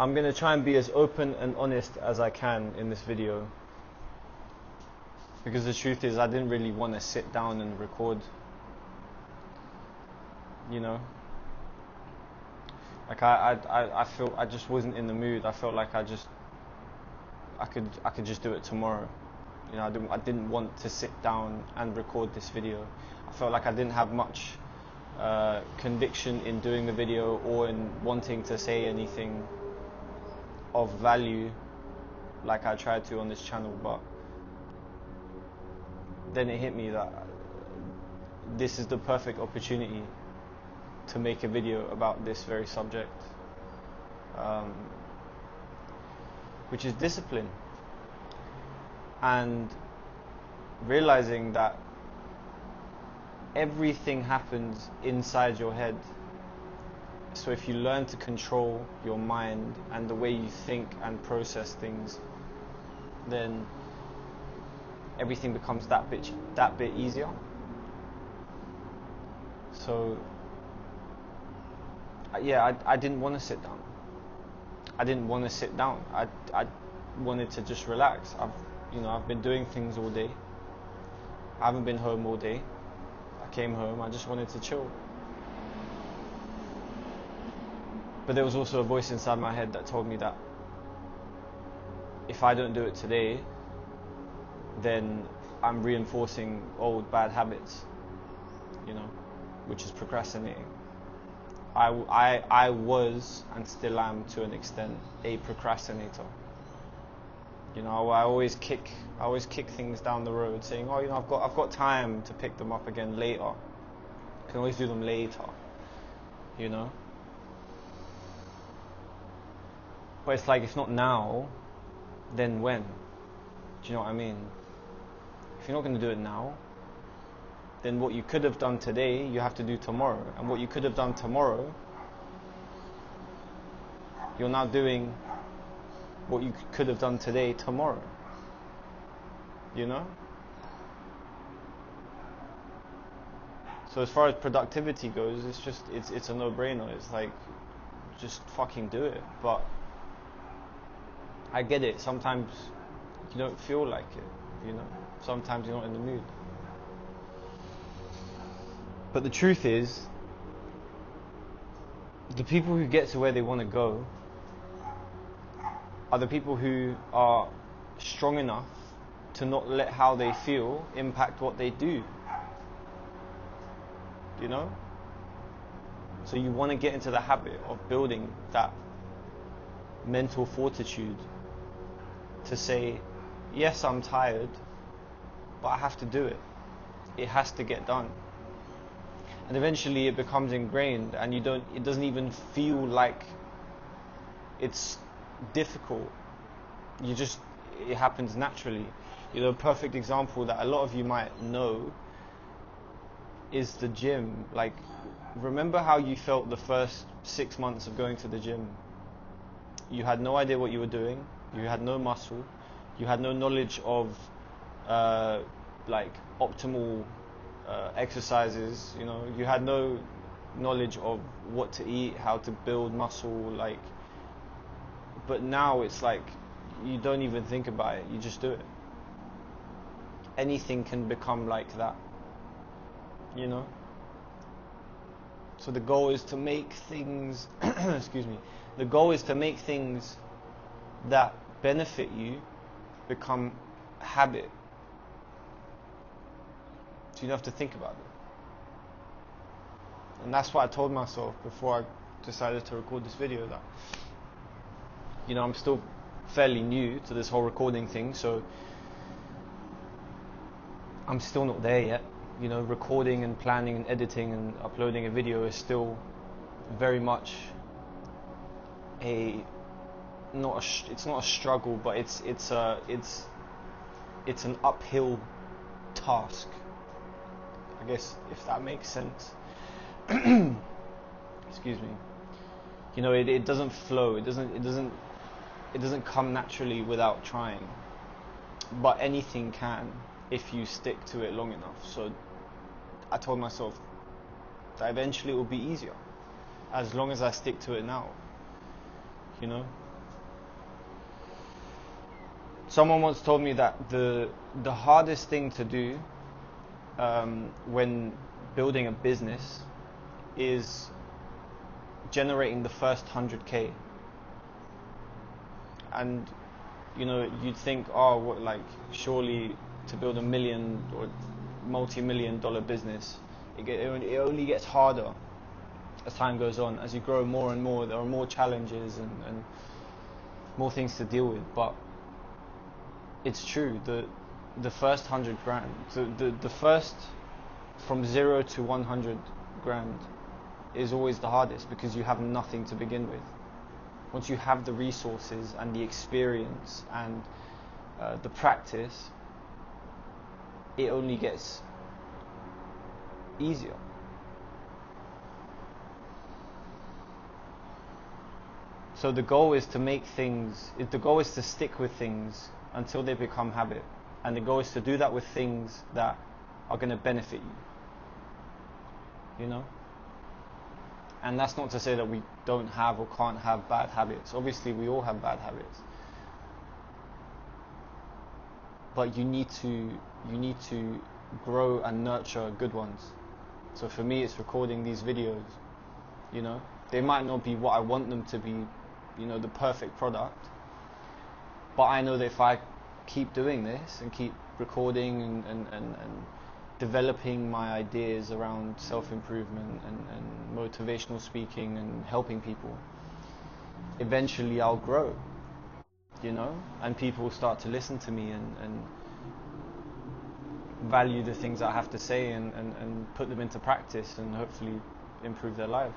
I'm going to try and be as open and honest as I can in this video, because the truth is I didn't really want to sit down and record, you know. Like I feel I just wasn't in the mood. I felt like I could just do it tomorrow. You know, I didn't want to sit down and record this video. I felt like I didn't have much conviction in doing the video or in wanting to say anything of value like I tried to on this channel. But then it hit me that this is the perfect opportunity to make a video about this very subject, which is discipline, and realizing that everything happens inside your head. So if you learn to control your mind and the way you think and process things, then everything becomes that bit easier. So yeah, I didn't want to sit down. I didn't want to sit down. I wanted to just relax. I've been doing things all day. I haven't been home all day. I came home. I just wanted to chill. But there was also a voice inside my head that told me that if I don't do it today, then I'm reinforcing old bad habits, you know, which is procrastinating. I was and still am to an extent a procrastinator. You know, I always kick things down the road, saying, "Oh, you know, I've got time to pick them up again later. I can always do them later." You know. But it's like, if not now, then when? Do you know what I mean? If you're not going to do it now, then what you could have done today, you have to do tomorrow. And what you could have done tomorrow, you're now doing what you could have done today, tomorrow. You know? So as far as productivity goes, it's a no-brainer. It's like, just fucking do it. But I get it. Sometimes you don't feel like it, you know. Sometimes you're not in the mood. But the truth is, the people who get to where they want to go are the people who are strong enough to not let how they feel impact what they do. You know? So you want to get into the habit of building that mental fortitude to say, yes, I'm tired, but I have to do it. It has to get done. And eventually it becomes ingrained, and it doesn't even feel like it's difficult. It happens naturally. You know, a perfect example that a lot of you might know is the gym. Like, remember how you felt the first 6 months of going to the gym? You had no idea what you were doing. You had no muscle. You had no knowledge of like optimal exercises. You know, you had no knowledge of what to eat, how to build muscle. Like, but now it's like you don't even think about it. You just do it. Anything can become like that. You know. So the goal is to make things. excuse me. The goal is to make things that benefit you become habit. So you don't have to think about it. And that's what I told myself before I decided to record this video, that, you know, I'm still fairly new to this whole recording thing, so I'm still not there yet. You know, recording and planning and editing and uploading a video is still very much it's not a struggle, but it's an uphill task, I guess, if that makes sense. Excuse me. You know, it doesn't flow. It doesn't come naturally without trying. But anything can if you stick to it long enough. So I told myself that eventually it will be easier as long as I stick to it now. You know, Someone once told me that the hardest thing to do when building a business is generating the first 100K. And you know, you'd think, oh, what, like, surely to build a million or multi-million-dollar business, it only gets harder as time goes on. As you grow more and more, there are more challenges and more things to deal with. But it's true, the first 100 grand, the first from 0 to 100 grand is always the hardest, because you have nothing to begin with. Once you have the resources and the experience and the practice, it only gets easier. So the goal is to stick with things until they become habit. And the goal is to do that with things that are going to benefit you. You know? And that's not to say that we don't have or can't have bad habits. Obviously, we all have bad habits. But you need to grow and nurture good ones. So for me, it's recording these videos. You know, they might not be what I want them to be, you know, the perfect product. But I know that if I keep doing this and keep recording and developing my ideas around self-improvement and motivational speaking and helping people, eventually I'll grow, you know, and people will start to listen to me and value the things I have to say and put them into practice and hopefully improve their lives.